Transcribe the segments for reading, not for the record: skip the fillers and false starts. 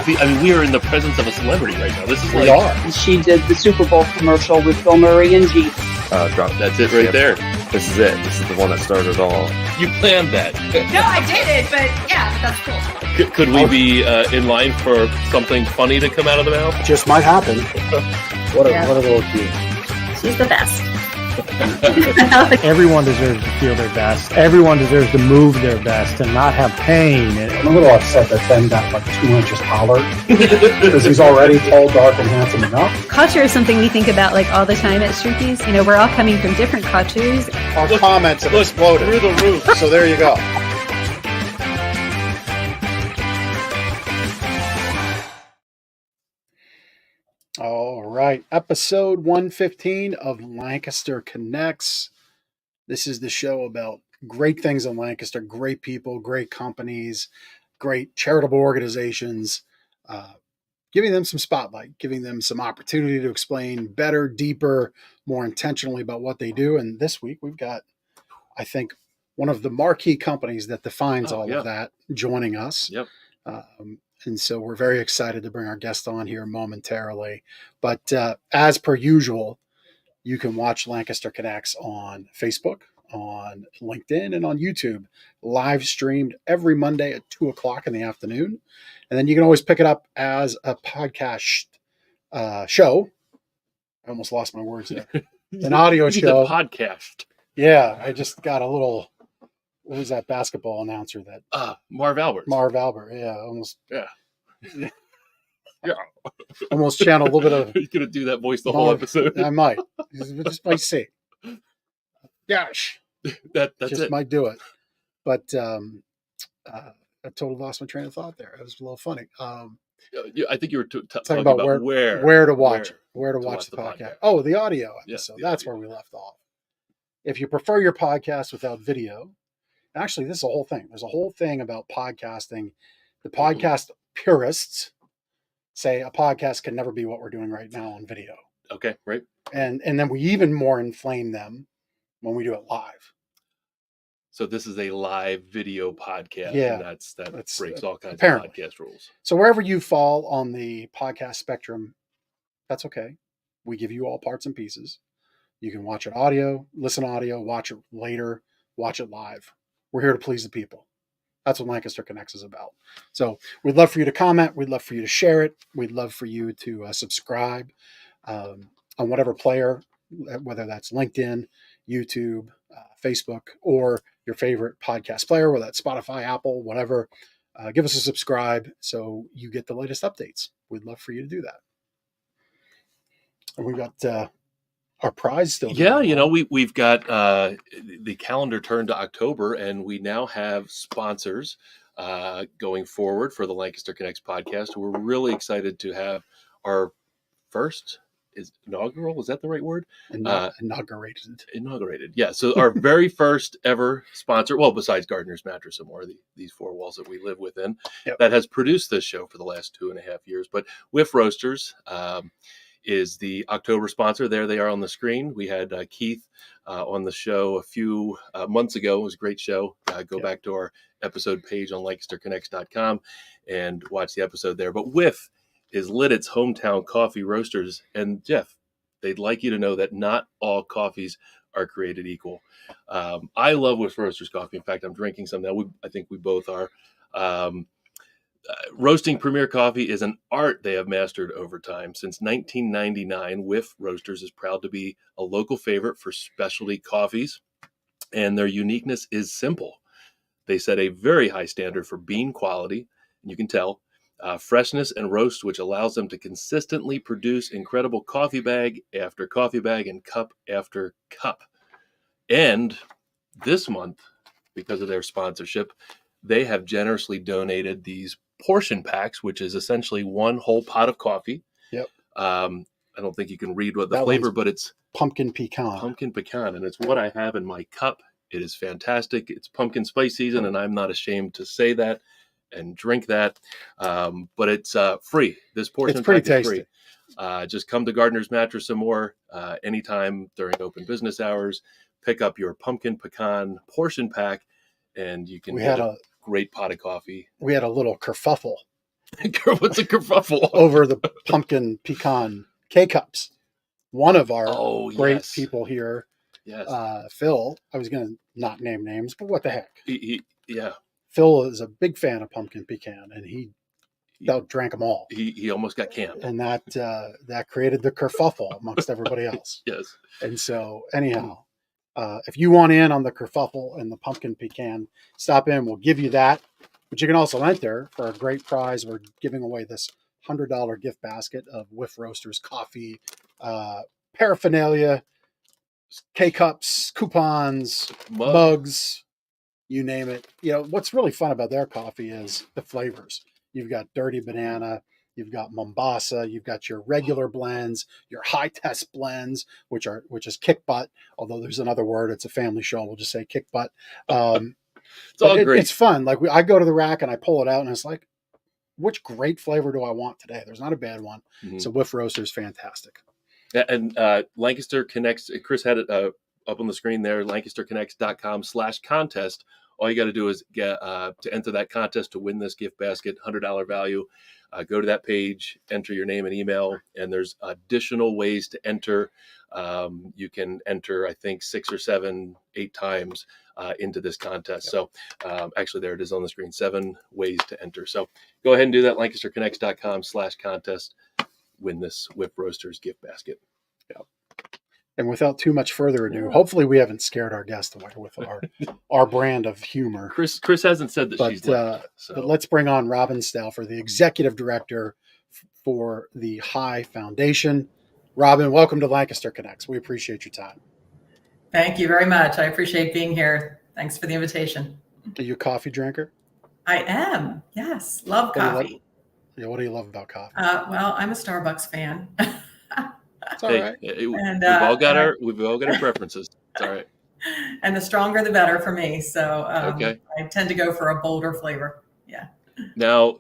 we are in the presence of a celebrity right now. This is We are. She did the Super Bowl commercial with Bill Murray and Jeep. That's it right there. This is it. This is the one that started it all. You planned that. No, I didn't, but yeah, that's cool. Could we be in line for something funny to come out of the mouth? Just might happen. What a Yeah. little key. She's the best. Everyone deserves to feel their best. Everyone deserves to move their best and not have pain. I'm a little upset that Ben got like 2 inches taller because he's already tall, dark, and handsome enough. Culture is something we think about like all the time at Shruki's. You know, we're all coming from different cultures. Our comments have exploded Through the roof. So there you go. All right, episode 115 of Lancaster Connects. This is the show about great things in Lancaster, great people, great companies, great charitable organizations, giving them some spotlight, giving them some opportunity to explain better, deeper, more intentionally about what they do. And this week we've got, I think, one of the marquee companies that defines all of that joining us. Yep. And so we're very excited to bring our guest on here momentarily. But as per usual, you can watch Lancaster Connects on Facebook, on LinkedIn, and on YouTube, live streamed every Monday at 2 o'clock in the afternoon. And then you can always pick it up as a podcast show. I almost lost my words there. An audio show. Podcast. Yeah, I just got a little... What was that basketball announcer that? Marv Albert. Marv Albert, yeah, almost. Yeah. Almost channeled a little bit of. You're gonna do that voice the whole episode. I might. Just might see. Gosh, That's just it. might do it. But I totally lost my train of thought there. It was a little funny. I think you were Talking about where to watch the podcast. Oh, the audio episode. That's where we left off. If you prefer your podcast without video. Actually, this is a whole thing. There's a whole thing about podcasting. The podcast purists say a podcast can never be what we're doing right now on video. Okay, right. And then we even more inflame them when we do it live. So this is a live video podcast. Yeah. And that breaks all kinds apparently. of podcast rules. So wherever you fall on the podcast spectrum, that's okay. We give you all parts and pieces. You can watch it audio, listen to audio, watch it later, watch it live. We're here to please the people. That's what Lancaster Connects is about. So we'd love for you to comment. We'd love for you to share it. We'd love for you to subscribe on whatever player, whether that's LinkedIn, YouTube, Facebook, or your favorite podcast player, whether that's Spotify, Apple, whatever. Give us a subscribe so you get the latest updates. We'd love for you to do that. And we've got... our prize still. Yeah, we've got the calendar turned to October, and we now have sponsors going forward for the Lancaster Connects podcast. We're really excited to have our first inaugural. Is that the right word? Inaugurated. Yeah. So our very first ever sponsor, well, besides Gardner's Mattress and More, these four walls that we live within, that has produced this show for the last 2.5 years. But Whiff Roasters. Is the October sponsor. There they are on the screen. We had Keith on the show a few months ago. It was a great show. Go back to our episode page on LancasterConnects.com and watch the episode there. But Whiff is Liddit's hometown coffee roasters. And Jeff, they'd like you to know that not all coffees are created equal. I love Whiff Roasters coffee. In fact, I'm drinking some now. I think we both are. Roasting premier coffee is an art they have mastered over time. Since 1999, Whiff Roasters is proud to be a local favorite for specialty coffees, and their uniqueness is simple. They set a very high standard for bean quality, and you can tell, freshness and roast, which allows them to consistently produce incredible coffee bag after coffee bag and cup after cup. And this month, because of their sponsorship, they have generously donated these portion packs, which is essentially one whole pot of coffee. Yep. I don't think you can read what the flavor, but it's pumpkin pecan. Pumpkin pecan, and it's what I have in my cup. It is fantastic. It's pumpkin spice season, and I'm not ashamed to say that and drink that. But it's free. This portion pack is free. Just come to Gardner's Mattress and More anytime during open business hours. Pick up your pumpkin pecan portion pack, and you can get a great pot of coffee. We had a little kerfuffle What's a kerfuffle? over the pumpkin pecan K-Cups. One of our great yes. people here, Yes. Phil, I was going to not name names, but what the heck? Yeah. Phil is a big fan of pumpkin pecan, and he about drank them all. He almost got canned. And that created the kerfuffle amongst everybody else. Yes. And so anyhow, if you want in on the kerfuffle and the pumpkin pecan, stop in. We'll give you that. But you can also enter for a great prize. We're giving away this $100 gift basket of Whiff Roasters coffee, paraphernalia, K-Cups, coupons, mugs, you name it. You know, what's really fun about their coffee is the flavors. You've got dirty banana, you've got Mombasa, you've got your regular blends, your high test blends, which is kick butt. Although there's another word, it's a family show. We'll just say kick butt. It's all great. It's fun. Like I go to the rack and I pull it out and it's like, which great flavor do I want today? There's not a bad one. Mm-hmm. So Whiff Roasters, fantastic. Yeah, and Lancaster Connects, Chris had it up on the screen there, lancasterconnects.com/contest. All you got to do is get to enter that contest to win this gift basket, $100 value. Go to that page, enter your name and email, and there's additional ways to enter. You can enter, I think, 6 or 7, 8 times into this contest. So actually, there it is on the screen, 7 ways to enter. So go ahead and do that, lancasterconnects.com/contest. Win this Whiff Roasters gift basket. Yeah. And without too much further ado, hopefully we haven't scared our guest away with our brand of humor. Chris hasn't said that she's left. But let's bring on Robin Stauffer, the executive director for the High Foundation. Robin, welcome to Lancaster Connects. We appreciate your time. Thank you very much. I appreciate being here. Thanks for the invitation. Are you a coffee drinker? I am. Yes. Love coffee. What do you love about coffee? Well, I'm a Starbucks fan. It's all right. And, we've all got our preferences. It's all right. And the stronger, the better for me. So okay. I tend to go for a bolder flavor. Yeah. Now,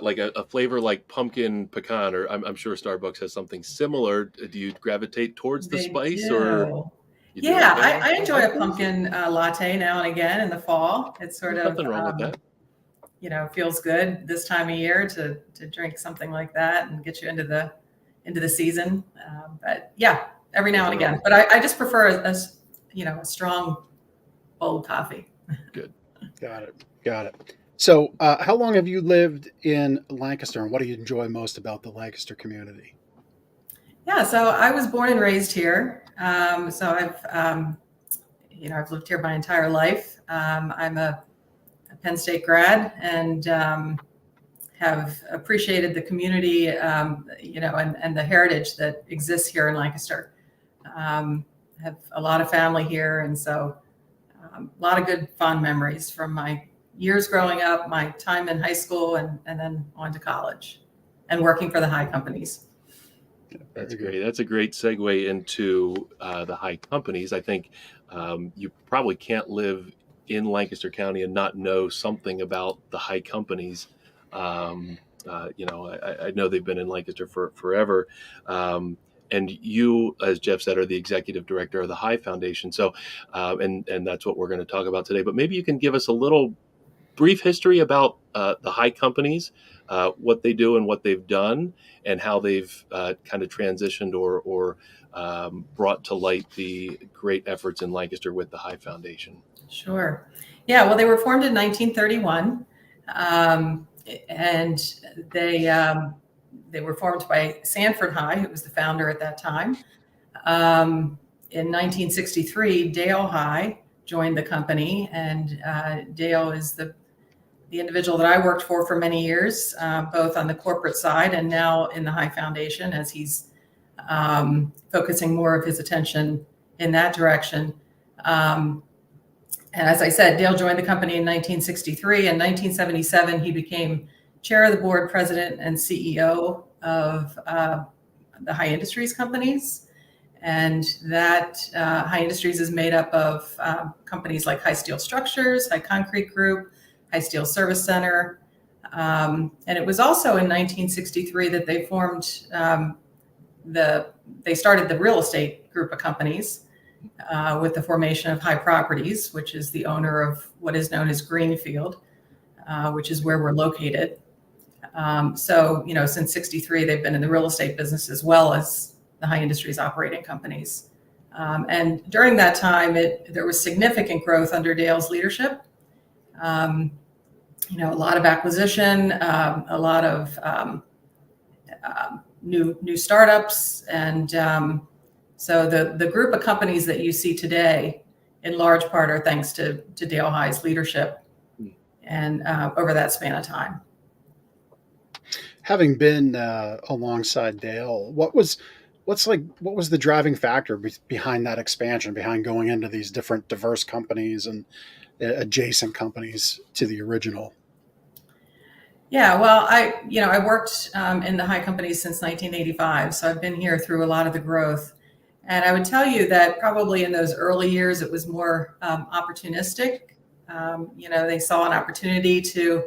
like a flavor like pumpkin pecan, or I'm sure Starbucks has something similar. Do you gravitate towards the spice, or? Yeah, I enjoy a pumpkin latte now and again in the fall. It's sort of nothing wrong with that. You know, feels good this time of year to drink something like that and get you into the season. But yeah, every now and again. But I just prefer a strong, bold coffee. Good. Got it. So how long have you lived in Lancaster, and what do you enjoy most about the Lancaster community? Yeah, so I was born and raised here. So I've lived here my entire life. I'm a Penn State grad and have appreciated the community, and the heritage that exists here in Lancaster. Have a lot of family here, and so a lot of good fond memories from my years growing up, my time in high school, and then on to college, and working for the high companies. That's great. That's a great segue into the high companies. I think you probably can't live in Lancaster County and not know something about the high companies. I know they've been in Lancaster for forever. And you, as Jeff said, are the executive director of the High Foundation. So, and that's what we're going to talk about today. But maybe you can give us a little brief history about the High companies, what they do and what they've done, and how they've kind of transitioned or brought to light the great efforts in Lancaster with the High Foundation. Sure. Yeah, well, they were formed in 1931, and they were formed by Sanford High, who was the founder at that time. In 1963, Dale High joined the company, and Dale is the individual that I worked for many years, both on the corporate side and now in the High Foundation, as he's focusing more of his attention in that direction. And as I said, Dale joined the company in 1963. In 1977, he became chair of the board, president, and CEO of the High Industries companies. And that High Industries is made up of companies like High Steel Structures, High Concrete Group, High Steel Service Center. And it was also in 1963 that they formed they started the real estate group of companies with the formation of High Properties, which is the owner of what is known as Greenfield, which is where we're located. So, since 63, they've been in the real estate business as well as the high industries operating companies. And during that time, there was significant growth under Dale's leadership. A lot of acquisition, a lot of new startups, and so the group of companies that you see today, in large part, are thanks to Dale High's leadership, and over that span of time. Having been alongside Dale, what was the driving factor behind that expansion, behind going into these different diverse companies and adjacent companies to the original? Yeah, well, I worked in the High companies since 1985, so I've been here through a lot of the growth. And I would tell you that probably in those early years, it was more opportunistic. They saw an opportunity to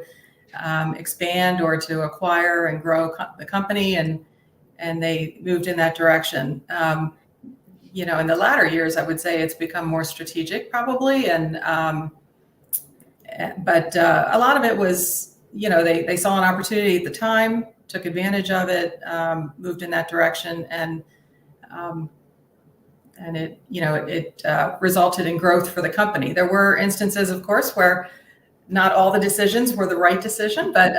expand or to acquire and grow the company, and they moved in that direction. In the latter years, I would say it's become more strategic, probably, but a lot of it was, they saw an opportunity at the time, took advantage of it, moved in that direction, and it resulted in growth for the company. There were instances, of course, where not all the decisions were the right decision, but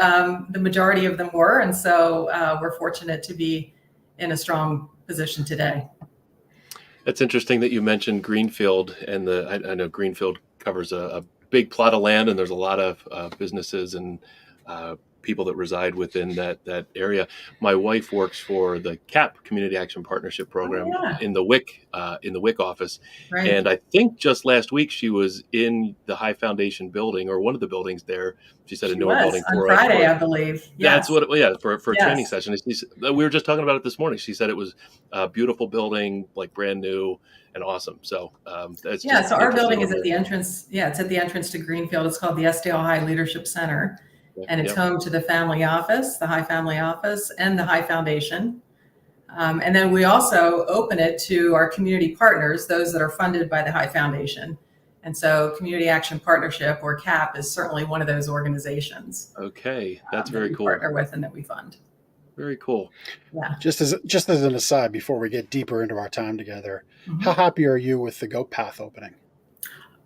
the majority of them were. And so we're fortunate to be in a strong position today. It's interesting that you mentioned Greenfield, and I know Greenfield covers a big plot of land, and there's a lot of businesses and people that reside within that area. My wife works for the CAP Community Action Partnership Program in the WIC office, Right. and I think just last week she was in the High Foundation building, or one of the buildings there. She said a newer building on Friday, I believe. Yes. That's what. Yeah, for a Yes. training session. We were just talking about it this morning. She said it was a beautiful building, like brand new and awesome. So that's So our building is at the entrance. Yeah, it's at the entrance to Greenfield. It's called the S. Dale High Leadership Center. And it's home to the family office, the High Family Office, and the High Foundation. And then we also open it to our community partners, those that are funded by the High Foundation. And so Community Action Partnership, or CAP, is certainly one of those organizations. Okay, that's very cool. Partner with and that we fund. Very cool. Yeah. Just as an aside, before we get deeper into our time together, how happy are you with the Goat Path opening?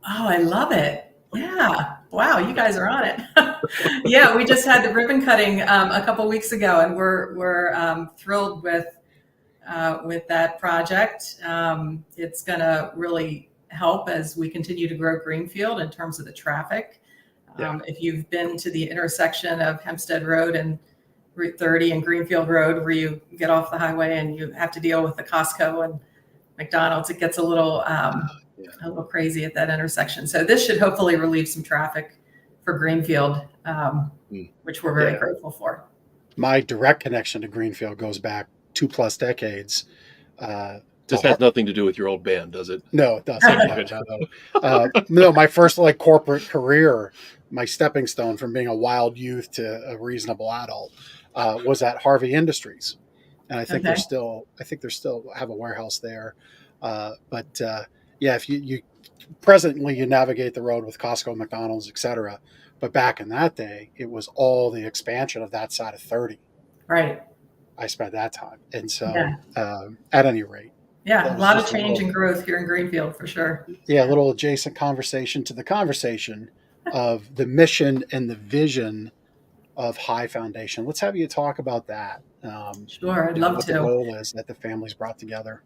Oh, I love it. Yeah. Wow. You guys are on it. Yeah. We just had the ribbon cutting a couple weeks ago, and we're thrilled with that project. It's going to really help as we continue to grow Greenfield in terms of the traffic. If you've been to the intersection of Hempstead Road and Route 30 and Greenfield Road, where you get off the highway and you have to deal with the Costco and McDonald's, it gets a little crazy at that intersection. So this should hopefully relieve some traffic for Greenfield, which we're very grateful for. My direct connection to Greenfield goes back 2+ decades. This has nothing to do with your old band, does it? No, it doesn't. No, my first corporate career, my stepping stone from being a wild youth to a reasonable adult, was at Harvey Industries, and I think they're still have a warehouse there. If you presently you navigate the road with Costco, McDonald's, etc. But back in that day, it was all the expansion of that side of 30. Right. I spent that time, and so at any rate. Yeah, a lot of change and growth here in Greenfield for sure. Yeah, a little adjacent conversation to the conversation of the mission and the vision of High Foundation. Let's have you talk about that. Sure, I'd love what to. The goal is that the family's brought together.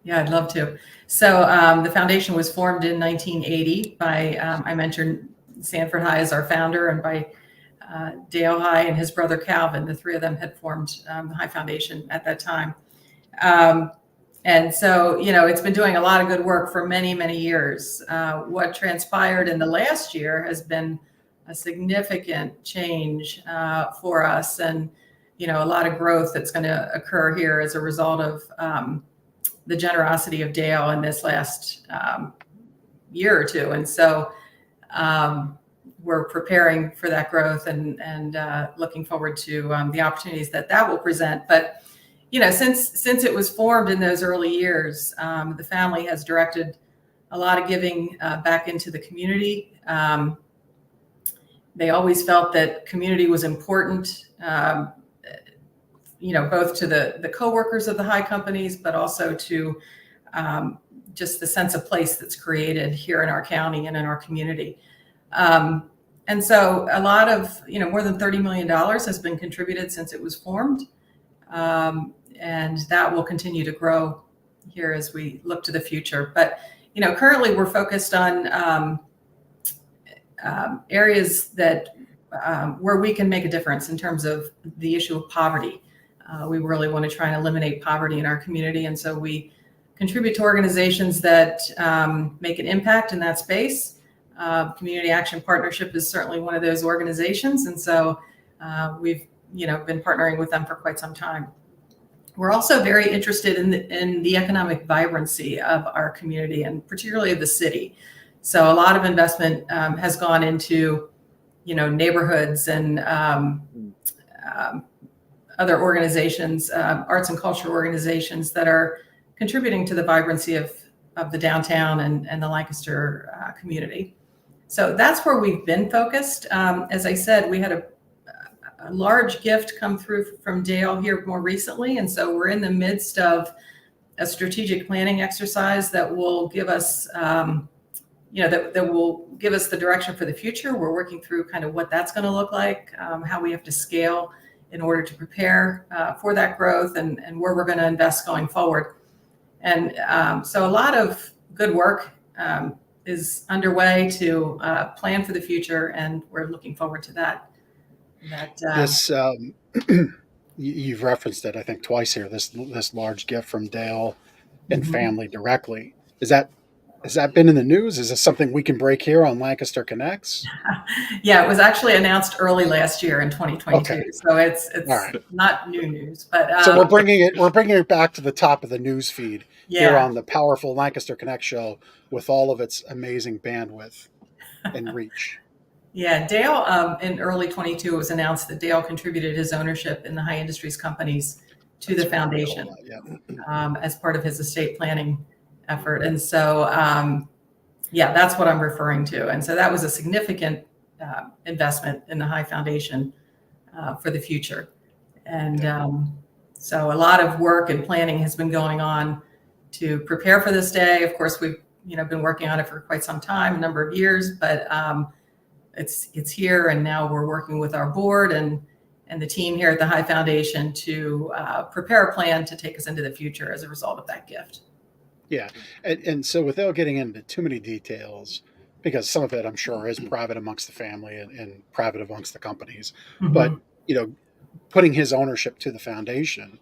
Yeah, I'd love to. So the foundation was formed in 1980 by, I mentioned Sanford High as our founder, and by Dale High and his brother Calvin. The three of them had formed the High Foundation at that time. And so, it's been doing a lot of good work for many, many years. What transpired in the last year has been a significant change for us, and, a lot of growth that's going to occur here as a result of the generosity of Dale in this last year or two. And so we're preparing for that growth and looking forward to the opportunities that will present. But since it was formed in those early years, the family has directed a lot of giving back into the community. They always felt that community was important, both to the coworkers of the high companies, but also to just the sense of place that's created here in our county and in our community. And so a lot of, more than $30 million has been contributed since it was formed. And that will continue to grow here as we look to the future. But, currently we're focused on areas that where we can make a difference in terms of the issue of poverty. We really want to try and eliminate poverty in our community. And so we contribute to organizations that make an impact in that space. Community Action Partnership is certainly one of those organizations. And so we've been partnering with them for quite some time. We're also very interested in the economic vibrancy of our community, and particularly of the city. So a lot of investment has gone into, neighborhoods and other organizations, arts and culture organizations that are contributing to the vibrancy of the downtown and the Lancaster community. So that's where we've been focused. As I said, we had a large gift come through from Dale here more recently. And so we're in the midst of a strategic planning exercise that will give us, that will give us the direction for the future. We're working through kind of what that's going to look like, how we have to scale in order to prepare for that growth, and where we're going to invest going forward. And so a lot of good work is underway to plan for the future, and we're looking forward to that. This you've referenced it, I think, twice here. This large gift from Dale and family directly. Has that been in the news? Is this something we can break here on Lancaster Connects? Yeah, it was actually announced early last year in 2022. Okay. So it's right. Not new news, but so we're bringing it back to the top of the news feed here on the powerful Lancaster Connect show with all of its amazing bandwidth and reach. Yeah, Dale, in early 22, it was announced that Dale contributed his ownership in the high industries companies to the foundation as part of his estate planning effort. And so, that's what I'm referring to. And so that was a significant investment in the High Foundation for the future. And so a lot of work and planning has been going on to prepare for this day. Of course, we've been working on it for quite some time, a number of years, but it's here, and now we're working with our board and the team here at the High Foundation to prepare a plan to take us into the future as a result of that gift. Yeah. And so without getting into too many details, because some of it I'm sure is private amongst the family and private amongst the companies, but putting his ownership to the foundation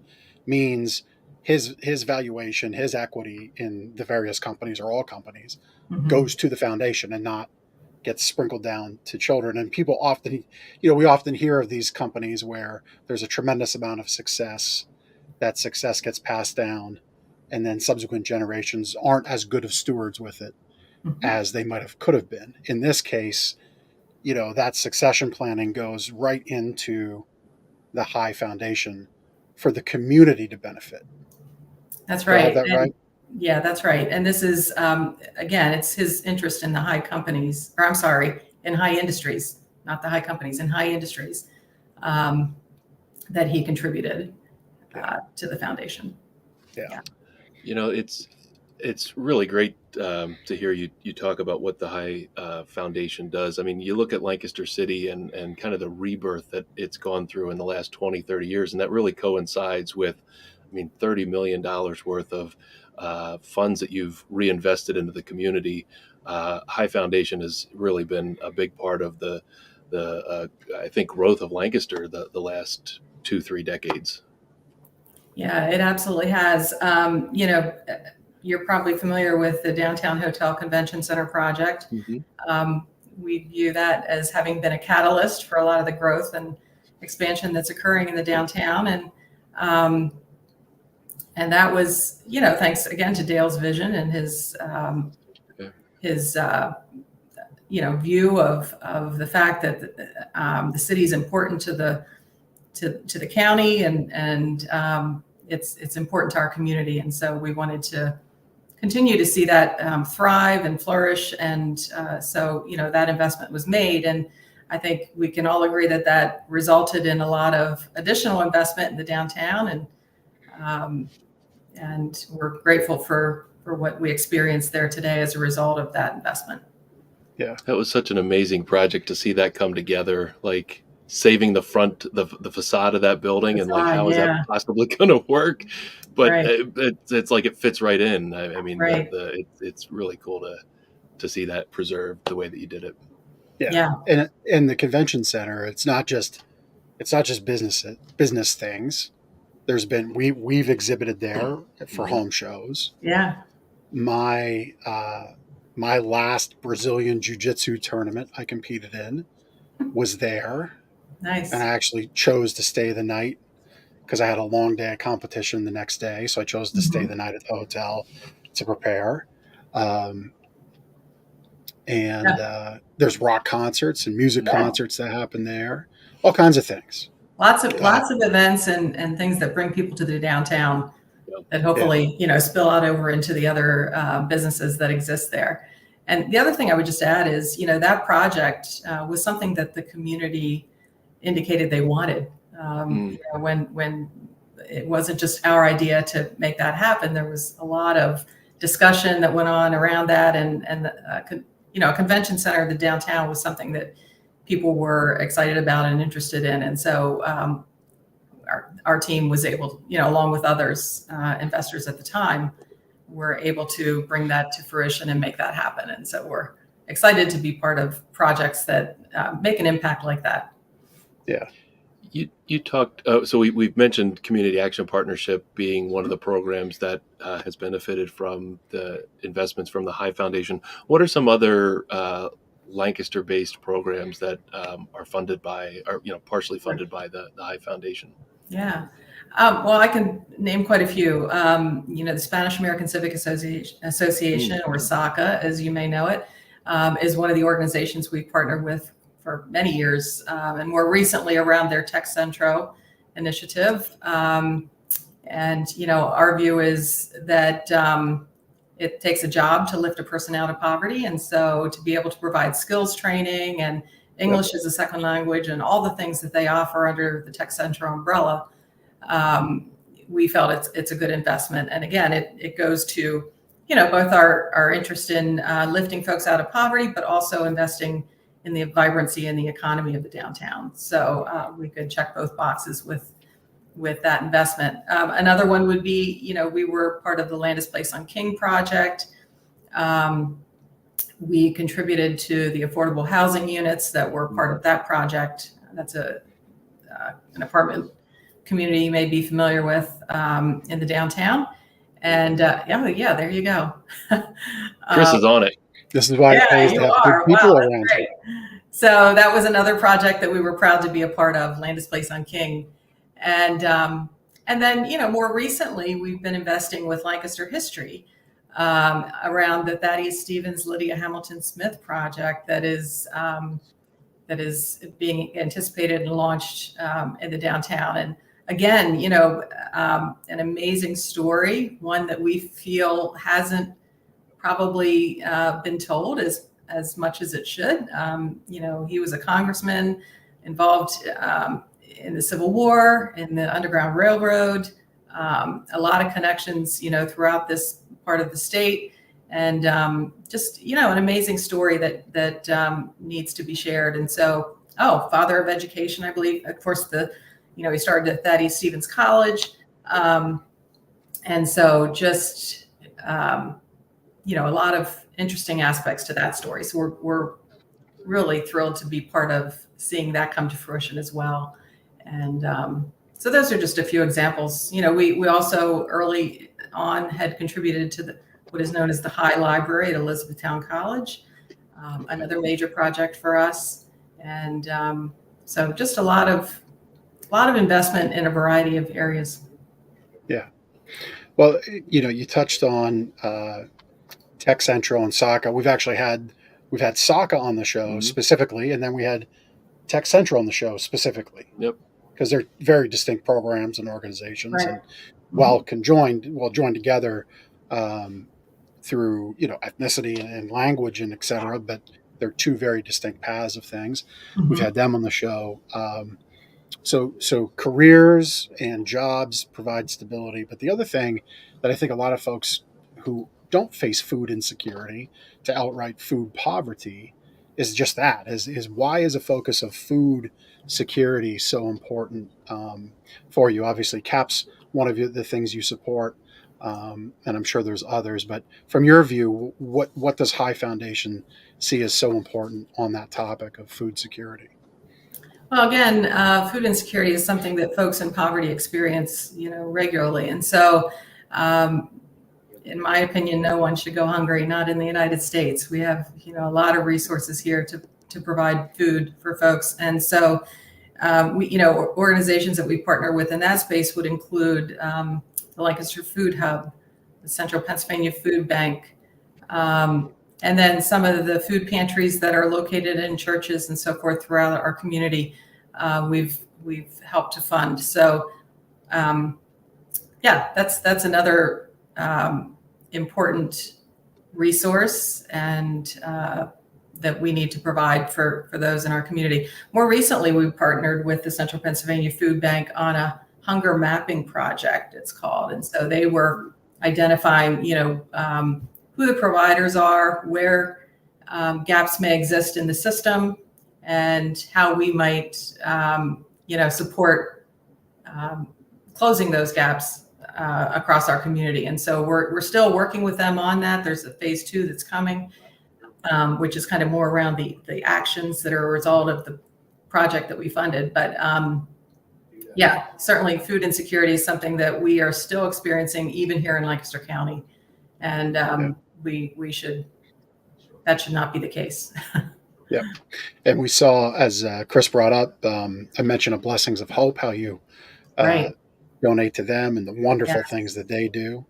means his valuation, his equity in the various companies or all companies goes to the foundation and not gets sprinkled down to children. And people often, we often hear of these companies where there's a tremendous amount of success. That success gets passed down, and then subsequent generations aren't as good of stewards with it as they could have been. In this case, that succession planning goes right into the High Foundation for the community to benefit. That's right. Right? Yeah, that's right. And this is, again, it's his interest in the high companies, in high industries, not the high companies, in high industries that he contributed to the foundation. Yeah. It's really great to hear you talk about what the High Foundation does. I mean, you look at Lancaster City and kind of the rebirth that it's gone through in the last 20, 30 years, and that really coincides with, $30 million worth of funds that you've reinvested into the community. High Foundation has really been a big part of the I think, growth of Lancaster the last 2-3 decades. Yeah, it absolutely has. You're probably familiar with the Downtown Hotel Convention Center project. We view that as having been a catalyst for a lot of the growth and expansion that's occurring in the downtown. And that was, thanks again to Dale's vision and his view of the fact that the city is important to the county and it's important to our community. And so we wanted to continue to see that thrive and flourish. And so, that investment was made. And I think we can all agree that that resulted in a lot of additional investment in the downtown, and we're grateful for what we experienced there today as a result of that investment. Yeah, that was such an amazing project to see that come together, like saving the front, the facade of that building, and like how is that possibly going to work? But it's like it fits right in. I mean, it's really cool to see that preserved the way that you did it. Yeah. And in the convention center, it's not just business things. There's been we've exhibited there for home shows. Yeah. My last Brazilian Jiu-Jitsu tournament I competed in was there. Nice. And I actually chose to stay the night because I had a long day of competition the next day. So I chose to stay the night at the hotel to prepare. There's rock concerts and music concerts that happen there. All kinds of things. Lots of events and things that bring people to the downtown that hopefully, spill out over into the other businesses that exist there. And the other thing I would just add is, that project was something that the community indicated they wanted. When it wasn't just our idea to make that happen, there was a lot of discussion that went on around that, and a convention center of the downtown was something that people were excited about and interested in. And so our team was able, along with others, investors at the time, were able to bring that to fruition and make that happen. And so we're excited to be part of projects that make an impact like that. Yeah. You talked, so we've mentioned Community Action Partnership being one of the programs that has benefited from the investments from the High Foundation. What are some other Lancaster-based programs that are funded by, or partially funded by the High Foundation? Yeah. Well, I can name quite a few. The Spanish American Civic Association, or SACA, as you may know it, is one of the organizations we've partnered with for many years, and more recently around their Tech Centro initiative. Our view is that it takes a job to lift a person out of poverty. And so to be able to provide skills training and English as a second language and all the things that they offer under the Tech Centro umbrella, we felt it's a good investment. And again, it goes to, both our interest in lifting folks out of poverty, but also investing in the vibrancy and the economy of the downtown. So we could check both boxes with that investment. Another one would be, we were part of the Landis Place on King project. We contributed to the affordable housing units that were part of that project. That's an apartment community you may be familiar with in the downtown. And there you go. Chris is on it. This is why it pays to have people around. Great. So that was another project that we were proud to be a part of, Landis Place on King. And then, more recently, we've been investing with Lancaster History around the Thaddeus Stevens, Lydia Hamilton Smith project that is being anticipated and launched in the downtown. And again, an amazing story, one that we feel hasn't probably been told as much as it should. He was a congressman involved in the Civil War, in the Underground Railroad, a lot of connections, throughout this part of the state, and just, an amazing story that needs to be shared. And so, father of education, I believe, of course, he started at Thaddeus Stevens College. And so just, a lot of interesting aspects to that story. So we're really thrilled to be part of seeing that come to fruition as well. And so those are just a few examples. We also early on had contributed to what is known as the High Library at Elizabethtown College, another major project for us. And so just a lot of investment in a variety of areas. Yeah. Well, you touched on Tech Centro and SACA. We've had SACA on the show specifically, and then we had Tech Centro on the show specifically. Yep. Because they're very distinct programs and organizations, right. And while joined together through ethnicity and language and et cetera, but they're two very distinct paths of things. Mhm. We've had them on the show. So careers and jobs provide stability. But the other thing that I think a lot of folks who don't face food insecurity to outright food poverty is just that is why is a focus of food security so important for you? Obviously, CAP's one of the things you support, and I'm sure there's others. But from your view, what does High Foundation see as so important on that topic of food security? Well, again, food insecurity is something that folks in poverty experience, regularly. And so, in my opinion, no one should go hungry, not in the United States. We have, a lot of resources here to provide food for folks. And so, organizations that we partner with in that space would include the Lancaster Food Hub, the Central Pennsylvania Food Bank, and then some of the food pantries that are located in churches and so forth throughout our community, we've helped to fund. So, that's another important resource and that we need to provide for those in our community. More recently, we've partnered with the Central Pennsylvania Food Bank on a hunger mapping project, it's called. And so they were identifying, who the providers are, where gaps may exist in the system, and how we might, support closing those gaps across our community. And so we're still working with them on that. There's a phase 2 that's coming, which is kind of more around the actions that are a result of the project that we funded. But certainly food insecurity is something that we are still experiencing even here in Lancaster County. And that should not be the case. Yep. And we saw, as Chris brought up, I mentioned of Blessings of Hope, how you Right. donate to them and the wonderful things that they do.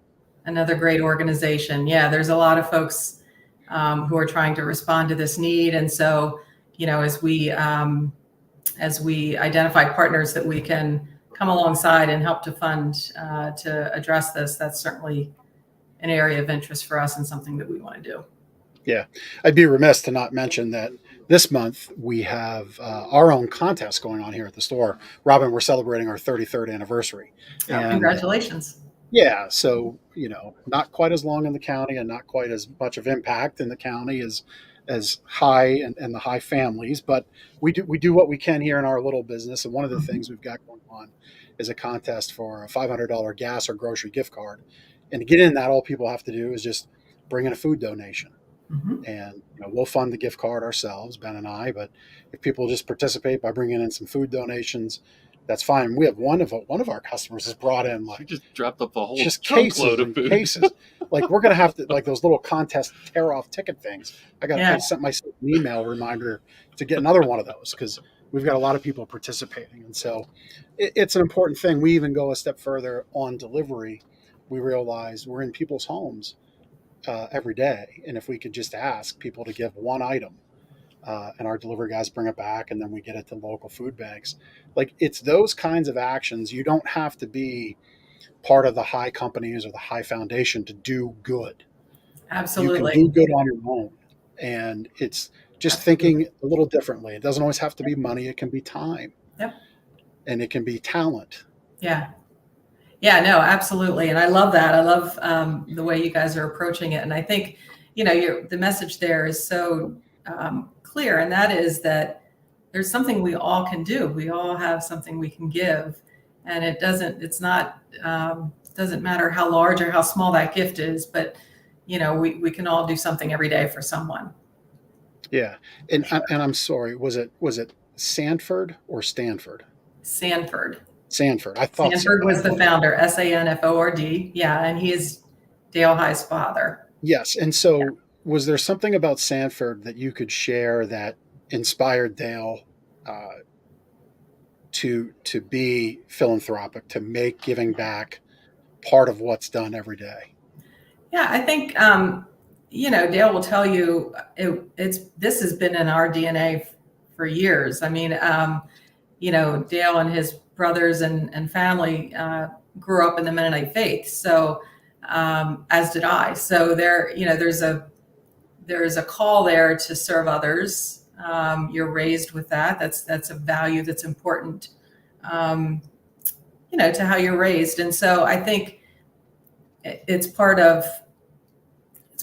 Another great organization. Yeah, there's a lot of folks who are trying to respond to this need. And so, as we identify partners that we can come alongside and help to fund to address this, that's certainly an area of interest for us and something that we want to do. Yeah. I'd be remiss to not mention that this month we have our own contest going on here at the store. Robin, we're celebrating our 33rd anniversary. And, congratulations. Yeah. So, not quite as long in the county and not quite as much of impact in the county as High and the High families, but we do what we can here in our little business. And one of the things we've got going on is a contest for a $500 gas or grocery gift card. And to get in that, all people have to do is just bring in a food donation. Mm-hmm. And we'll fund the gift card ourselves, Ben and I. But if people just participate by bringing in some food donations, that's fine. We have one of our customers has brought in you just dropped up a whole just cases load of food. Cases. Like we're gonna have to those little contest tear off ticket things. I sent myself an email reminder to get another one of those because we've got a lot of people participating, and so it's an important thing. We even go a step further on delivery. We realize we're in people's homes every day, and if we could just ask people to give one item, and our delivery guys bring it back, and then we get it to local food banks. Like it's those kinds of actions. You don't have to be part of the High companies or the High Foundation to do good. Absolutely, you can do good on your own, and it's just thinking a little differently. It doesn't always have to be money. It can be time. Yep. And it can be talent. Yeah. Yeah, no, absolutely. And I love that. I love the way you guys are approaching it. And I think, the message there is so clear. And that is that there's something we all can do. We all have something we can give. And it doesn't matter how large or how small that gift is, but, we can all do something every day for someone. Yeah. And I'm sorry, was it Sanford or Stanford? Sanford. I thought Sanford was the founder, Sanford. Yeah, and he is Dale High's father. Yes, and so was there something about Sanford that you could share that inspired Dale to be philanthropic, to make giving back part of what's done every day? Yeah, I think Dale will tell you this has been in our DNA for years. I mean, Dale and his brothers and family grew up in the Mennonite faith. So, as did I. So there's there's a call there to serve others. You're raised with that. That's a value that's important, to how you're raised. And so I think it's part of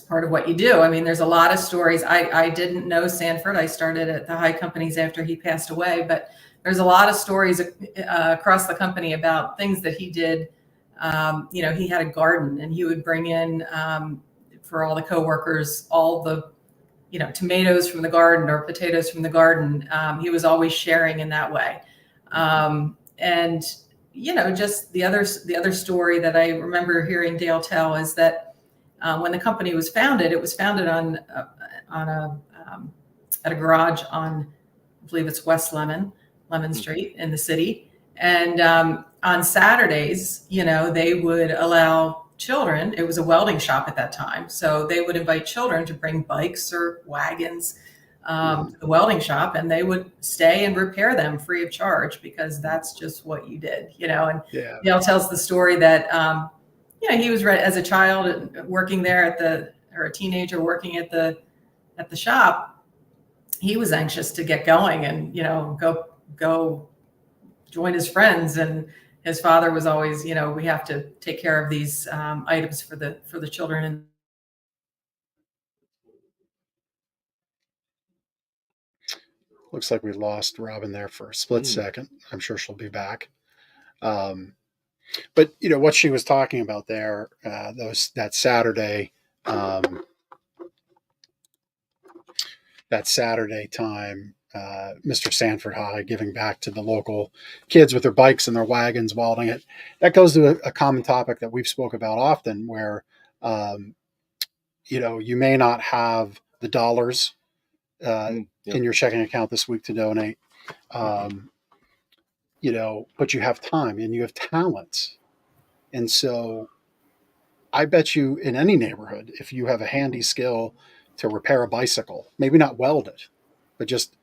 what you do. I mean, there's a lot of stories. I didn't know Sanford. I started at the High Companies after he passed away, but there's a lot of stories across the company about things that he did. He had a garden, and he would bring in for all the coworkers all the tomatoes from the garden or potatoes from the garden. He was always sharing in that way. And just the other story that I remember hearing Dale tell is that when the company was founded, it was founded on at a garage on, I believe it's West Lemon Street in the city. And on Saturdays, they would allow children. It was a welding shop at that time, so they would invite children to bring bikes or wagons to the welding shop, and they would stay and repair them free of charge, because that's just what you did, And Dale tells the story that he was as a child working there or a teenager working at the shop. He was anxious to get going and go join his friends, and his father was always, we have to take care of these items for the children. And looks like we lost Robin there for a split second. I'm sure she'll be back. But what she was talking about there, that Saturday time, Mr. Sanford High giving back to the local kids with their bikes and their wagons, welding it. That goes to a common topic that we've spoke about often, where you may not have the dollars in your checking account this week to donate, but you have time and you have talents. And so I bet you in any neighborhood, if you have a handy skill to repair a bicycle, maybe not weld it, but just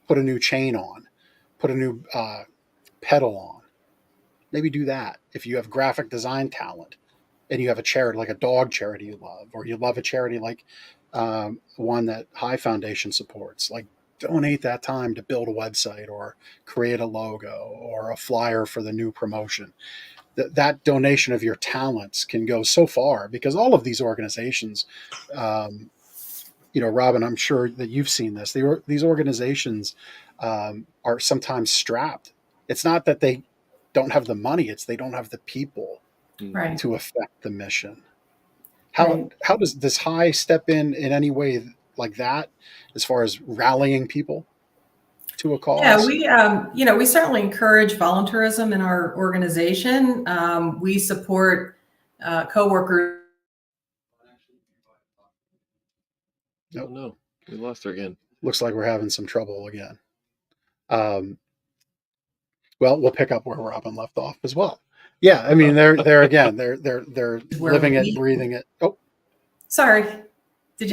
put a new chain on, put a new pedal on, maybe do that. If you have graphic design talent and you have a charity, like a dog charity you love, or you love a charity like one that High Foundation supports, like donate that time to build a website or create a logo or a flyer for the new promotion. That donation of your talents can go so far, because all of these organizations, Robin, I'm sure that you've seen this. These organizations are sometimes strapped. It's not that they don't have the money; it's they don't have the people to affect the mission. How does High step in any way like that, as far as rallying people to a cause? Yeah, we certainly encourage volunteerism in our organization. We support coworkers. Nope. Oh, no, we lost her again. Looks like we're having some trouble again. Well, we'll pick up where Robin left off as well. Yeah, I mean, they're again, they're living it, breathing it. Oh, sorry. Did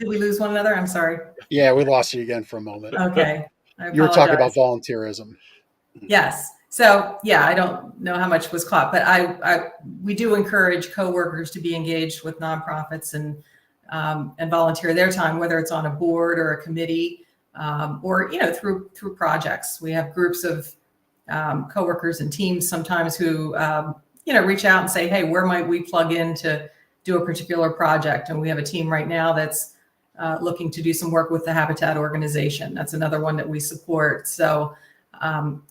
we lose one another? I'm sorry. Yeah, we lost you again for a moment. Okay. You were talking about volunteerism. Yes. So yeah, I don't know how much was caught, but we do encourage coworkers to be engaged with nonprofits and volunteer their time, whether it's on a board or a committee, or through projects. We have groups of coworkers and teams sometimes who reach out and say, hey, where might we plug in to do a particular project? And we have a team right now that's looking to do some work with the Habitat organization. That's another one that we support. So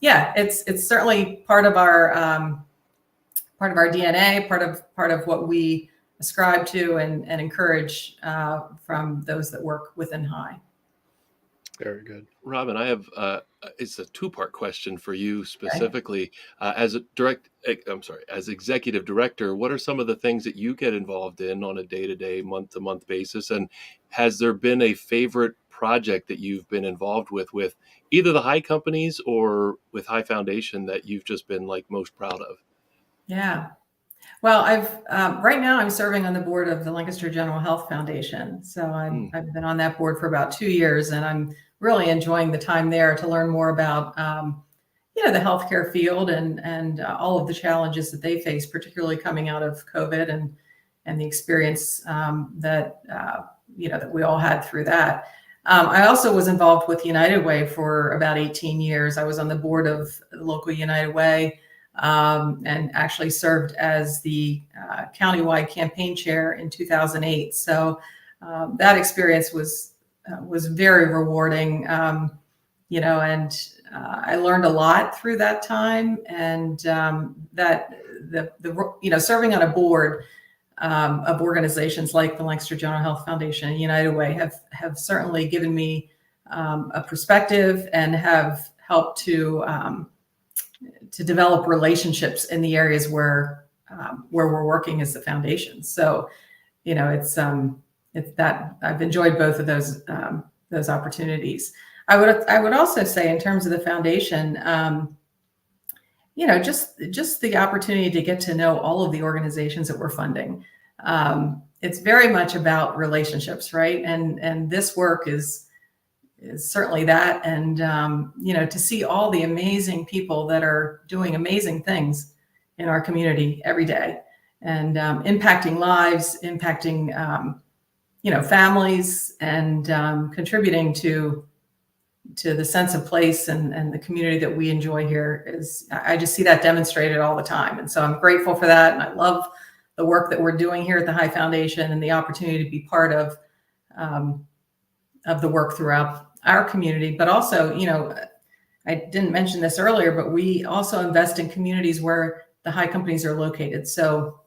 it's certainly part of our DNA, part of what we ascribe to and encourage from those that work within High. Very good. Robin, I have it's a two-part question for you specifically. As executive director, what are some of the things that you get involved in on a day-to-day, month-to-month basis? And has there been a favorite project that you've been involved with either the High Companies or with High Foundation that you've just been most proud of? Yeah. Well, right now I'm serving on the board of the Lancaster General Health Foundation. So I've been on that board for about 2 years, and I'm really enjoying the time there to learn more about, the healthcare field and all of the challenges that they face, particularly coming out of COVID and the experience that that we all had through that. I also was involved with United Way for about 18 years. I was on the board of the local United Way, and actually served as the countywide campaign chair in 2008. So that experience was very rewarding, and I learned a lot through that time. And that the serving on a board of organizations like the Lancaster General Health Foundation and United Way have certainly given me a perspective and have helped to develop relationships in the areas where we're working as the foundation. So, it's that I've enjoyed both of those opportunities. I would also say, in terms of the foundation, just the opportunity to get to know all of the organizations that we're funding. It's very much about relationships, right? And this work is certainly that. And, to see all the amazing people that are doing amazing things in our community every day, and impacting lives, impacting, families, and contributing to the sense of place and the community that we enjoy here. I just see that demonstrated all the time. And so I'm grateful for that. And I love the work that we're doing here at the High Foundation, and the opportunity to be part of the work throughout our community. But also, I didn't mention this earlier, but we also invest in communities where the High companies are located. So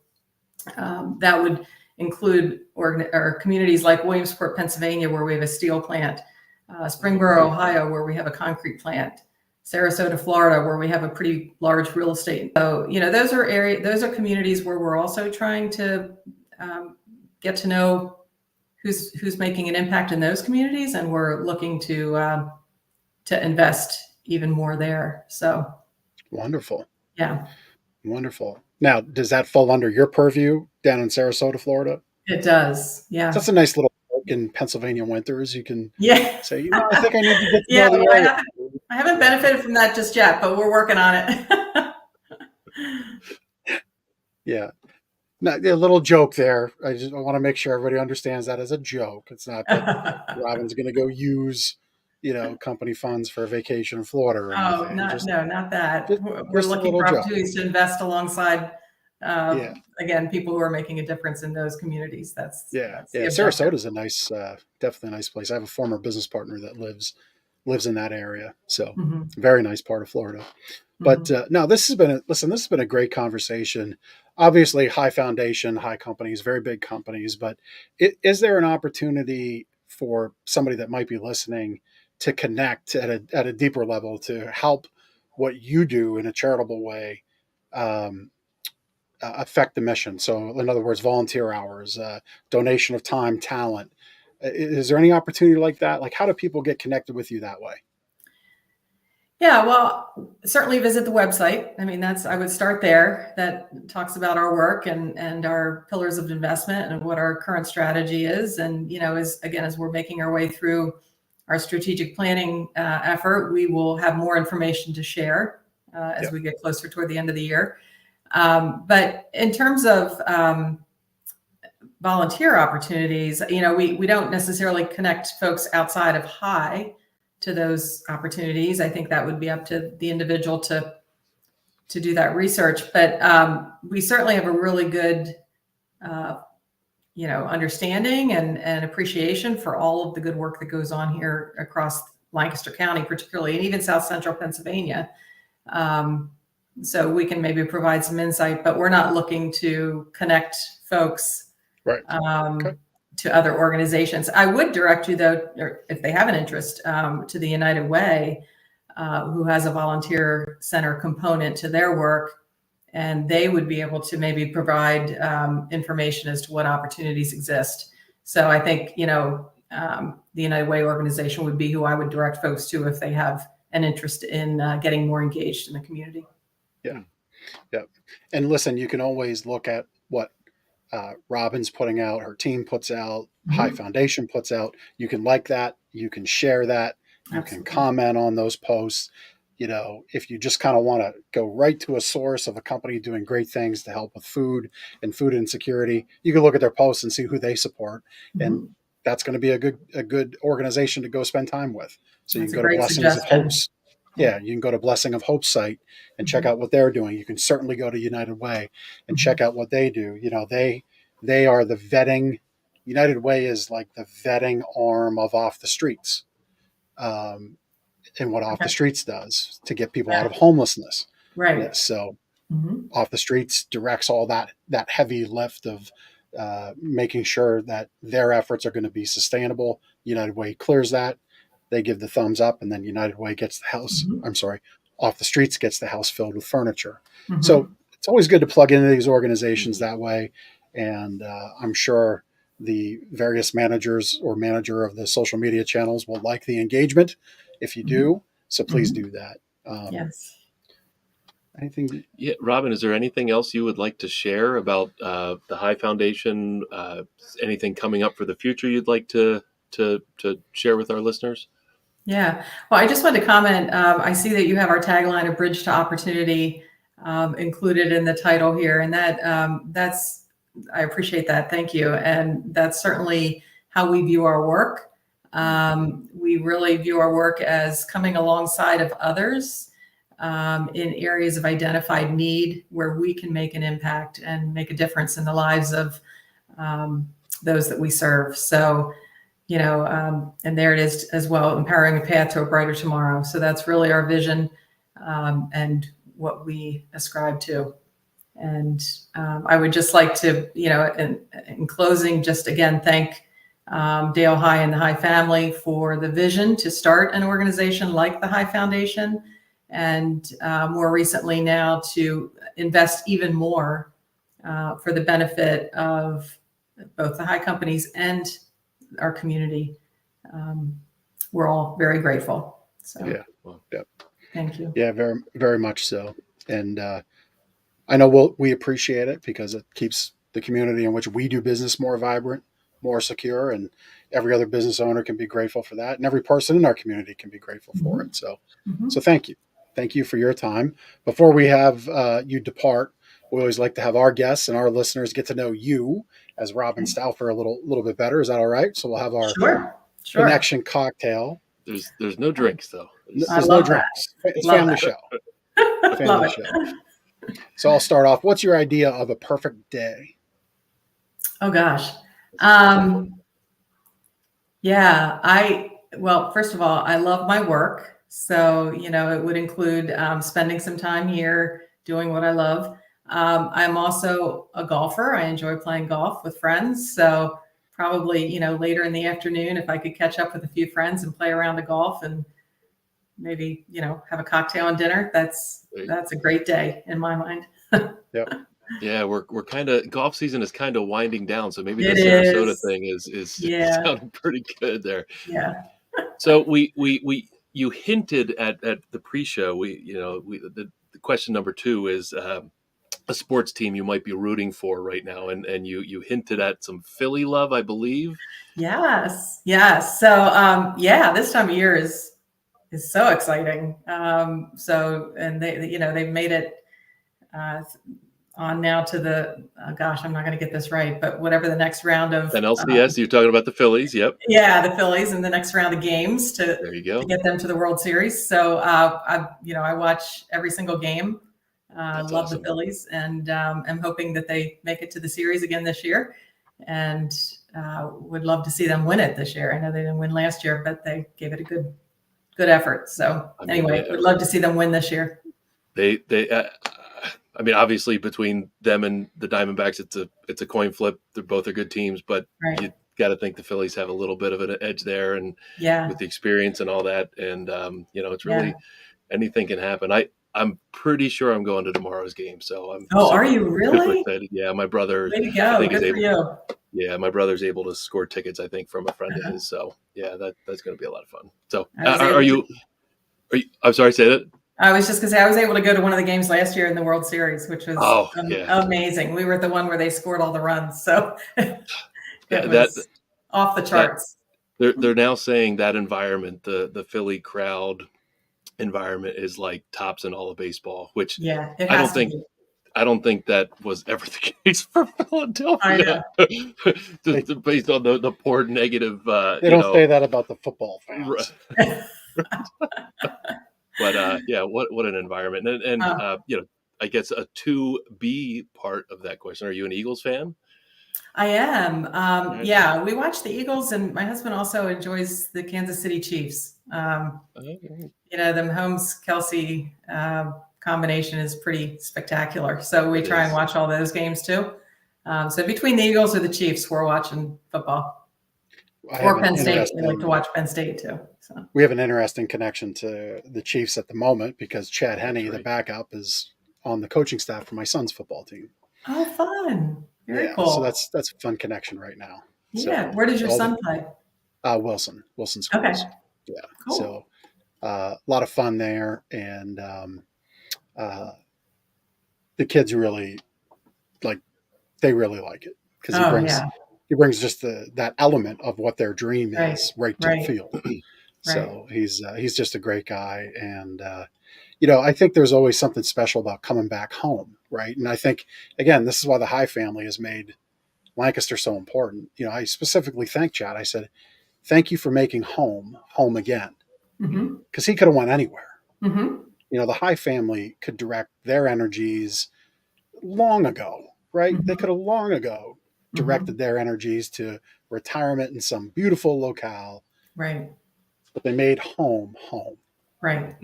that would include or communities like Williamsport, Pennsylvania, where we have a steel plant, Springboro, Ohio, where we have a concrete plant, Sarasota, Florida, where we have a pretty large real estate. So, those are communities where we're also trying to get to know who's making an impact in those communities, and we're looking to invest even more there. So wonderful. Yeah. Wonderful. Now, does that fall under your purview down in Sarasota, Florida? It does. Yeah. That's a nice little perk in Pennsylvania winters. You can say, I think I need to get to know the area. I haven't benefited from that just yet, but we're working on it. Yeah. Now, a little joke there. I want to make sure everybody understands that as a joke. It's not that Robin's going to go use, company funds for a vacation in Florida or anything. Not that. We're looking for opportunities to invest alongside, again, people who are making a difference in those communities. That's Sarasota is a nice, definitely a nice place. I have a former business partner that lives in that area. So very nice part of Florida. But no, this has been a great conversation. Obviously, High Foundation, High companies, very big companies. But is there an opportunity for somebody that might be listening to connect at a deeper level to help what you do in a charitable way affect the mission? So, in other words, volunteer hours, donation of time, talent. Is there any opportunity like that? Like, how do people get connected with you that way? Yeah, well, certainly visit the website. I mean, I would start there. That talks about our work and our pillars of investment and what our current strategy is. And, as we're making our way through our strategic planning effort, we will have more information to share as we get closer toward the end of the year. But in terms of volunteer opportunities, we don't necessarily connect folks outside of High to those opportunities. I think that would be up to the individual to do that research. But we certainly have a really good, understanding and appreciation for all of the good work that goes on here across Lancaster County, particularly, and even South Central Pennsylvania. So we can maybe provide some insight, but we're not looking to connect folks to other organizations. I would direct you, though, or if they have an interest, to the United Way, who has a volunteer center component to their work, and they would be able to maybe provide information as to what opportunities exist. So I think, the United Way organization would be who I would direct folks to if they have an interest in getting more engaged in the community. Yeah. And listen, you can always look at what Robin's putting out, her team puts out, High Foundation puts out. You can like that. You can share that. You can comment on those posts. If you just kind of want to go right to a source of a company doing great things to help with food and food insecurity, you can look at their posts and see who they support. And that's going to be a good organization to go spend time with. So you That's can a go to great Blessings of suggestion. Hope's. Yeah, you can go to Blessing of Hope site and check out what they're doing. You can certainly go to United Way and check out what they do. They are the vetting. United Way is like the vetting arm of Off the Streets, and what Off the Streets does to get people out of homelessness. Right. So Mhm. Off the Streets directs all that heavy lift of making sure that their efforts are going to be sustainable. United Way clears that. They give the thumbs up, and then United Way gets the house. Mhm. I'm sorry, Off the Streets gets the house filled with furniture. Mhm. So it's always good to plug into these organizations that way. And I'm sure the various managers or manager of the social media channels will like the engagement if you do. So please do that. Yes. Anything? Yeah, Robin, is there anything else you would like to share about the High Foundation? Anything coming up for the future you'd like to share with our listeners? Yeah. Well, I just wanted to comment. I see that you have our tagline, "A Bridge to Opportunity," included in the title here, and that's I appreciate that. Thank you. And that's certainly how we view our work. We really view our work as coming alongside of others in areas of identified need where we can make an impact and make a difference in the lives of those that we serve. So, and there it is as well, empowering a path to a brighter tomorrow. So that's really our vision and what we ascribe to. And I would just like to, in closing, just again, thank Dale High and the High family for the vision to start an organization like the High Foundation, and more recently now to invest even more for the benefit of both the High companies and our community. We're all very grateful. So Yeah. Thank you. Yeah, very, very much so. And I know we appreciate it because it keeps the community in which we do business more vibrant, more secure, and every other business owner can be grateful for that, and every person in our community can be grateful for it. So, so thank you for your time. Before we have you depart, we always like to have our guests and our listeners get to know you as Robin Stauffer a little bit better. Is that all right? So we'll have our Sure. connection cocktail. There's no drinks though. There's no drinks. It's family show. Family show. So I'll start off. What's your idea of a perfect day? Oh gosh. Well, first of all, I love my work. So, it would include spending some time here doing what I love. I'm also a golfer. I enjoy playing golf with friends. So probably, later in the afternoon, if I could catch up with a few friends and play around the golf and maybe, have a cocktail and dinner, that's a great day in my mind. Yep. Yeah, we're kind of, golf season is kind of winding down, so maybe the It Sarasota is. thing is Yeah. sounding pretty good there. Yeah. So you hinted at the pre-show. The question number 2 is a sports team you might be rooting for right now, and you hinted at some Philly love, I believe. Yes. So this time of year is so exciting. And they've made it on now to the I'm not going to get this right, but whatever the next round of NLCS. You're talking about the Phillies. Yep. Yeah, the Phillies in the next round of games there you go. to get them to the World Series. So I watch every single game. I love awesome. The Phillies, and I'm hoping that they make it to the series again this year, and would love to see them win it this year. I know they didn't win last year, but they gave it a good effort. So anyway, would love to see them win this year. Obviously between them and the Diamondbacks, it's a coin flip. They're both are good teams, but you got to think the Phillies have a little bit of an edge there, and with the experience and all that, and it's really anything can happen. I'm pretty sure I'm going to tomorrow's game, so I'm. Oh, are you really? Excited. Yeah, my brother. Way to go! Good for you. Yeah, my brother's able to score tickets, I think, from a friend of his. So yeah, that's going to be a lot of fun. So are you? I'm sorry, say that. I was just going to say I was able to go to one of the games last year in the World Series, which was amazing. We were at the one where they scored all the runs, so it was off the charts. They're now saying that environment, the Philly crowd environment, is like tops in all of baseball, which it I don't has think. I don't think that was ever the case for Philadelphia. Just based on the poor negative. They don't say that about the football fans. But what an environment, and I guess a 2B part of that question. Are you an Eagles fan? I am. Right. Yeah, we watch the Eagles, and my husband also enjoys the Kansas City Chiefs. Okay. The Mahomes-Kelsey combination is pretty spectacular. So we try and watch all those games too. So between the Eagles or the Chiefs, we're watching football. Or Penn State. We like to watch Penn State too. So we have an interesting connection to the Chiefs at the moment because Chad Henne, the backup, is on the coaching staff for my son's football team. Oh, fun. Very cool. So that's a fun connection right now. Yeah. So, where does your son play? Wilson schools. Okay. Yeah. Cool. So a lot of fun there. And the kids really like it because he brings just that element of what their dream is right to the field. So he's just a great guy. And, I think there's always something special about coming back home. Right. And I think, again, this is why the High family has made Lancaster so important. I specifically thanked Chad. I said, thank you for making home again. Because he could have went anywhere. The High family could direct their energies long ago, right? They could have long ago directed their energies to retirement in some beautiful locale. Right. But they made home. Right.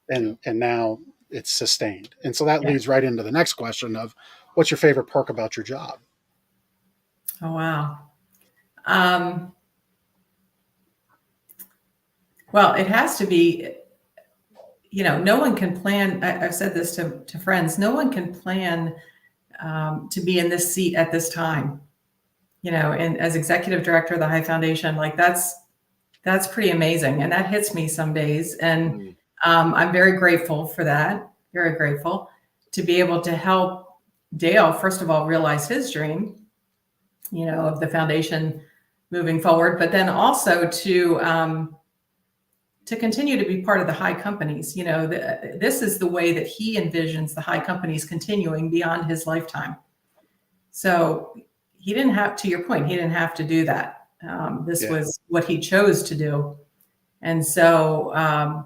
And now it's sustained. And so that leads right into the next question of what's your favorite perk about your job? Oh, wow. Well, it has to be, no one can plan. I've said this to friends. No one can plan to be in this seat at this time, and as executive director of the High Foundation, like that's pretty amazing. And that hits me some days. And I'm very grateful for that. Very grateful to be able to help Dale, first of all, realize his dream, of the foundation moving forward, but then also to continue to be part of the High companies. This is the way that he envisions the High companies continuing beyond his lifetime. So he didn't have, to your point, he didn't have to do that. This was what he chose to do. And so, I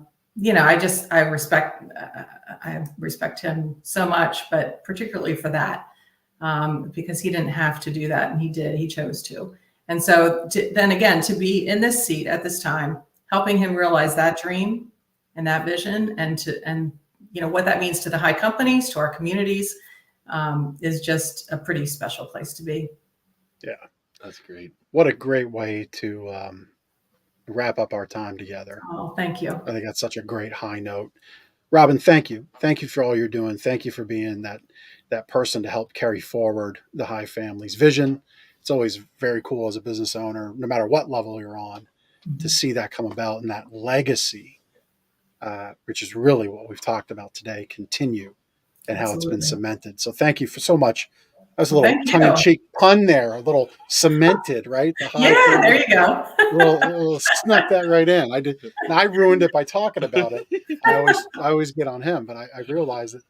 respect him so much, but particularly for that, because he didn't have to do that. And he chose to. And so then again, to be in this seat at this time, helping him realize that dream and that vision and what that means to the High companies, to our communities, is just a pretty special place to be. Yeah. That's great. What a great way to wrap up our time together. Oh, thank you. I think that's such a great high note. Robin, thank you. Thank you for all you're doing. Thank you for being that person to help carry forward the High family's vision. It's always very cool as a business owner, no matter what level you're on, to see that come about and that legacy, which is really what we've talked about today, continue and how it's been cemented. So thank you for so much. That was a little tongue-in-cheek pun there, a little cemented, right? There you go. We'll snuck that right in. I ruined it by talking about it. I always get on him, but I realized it.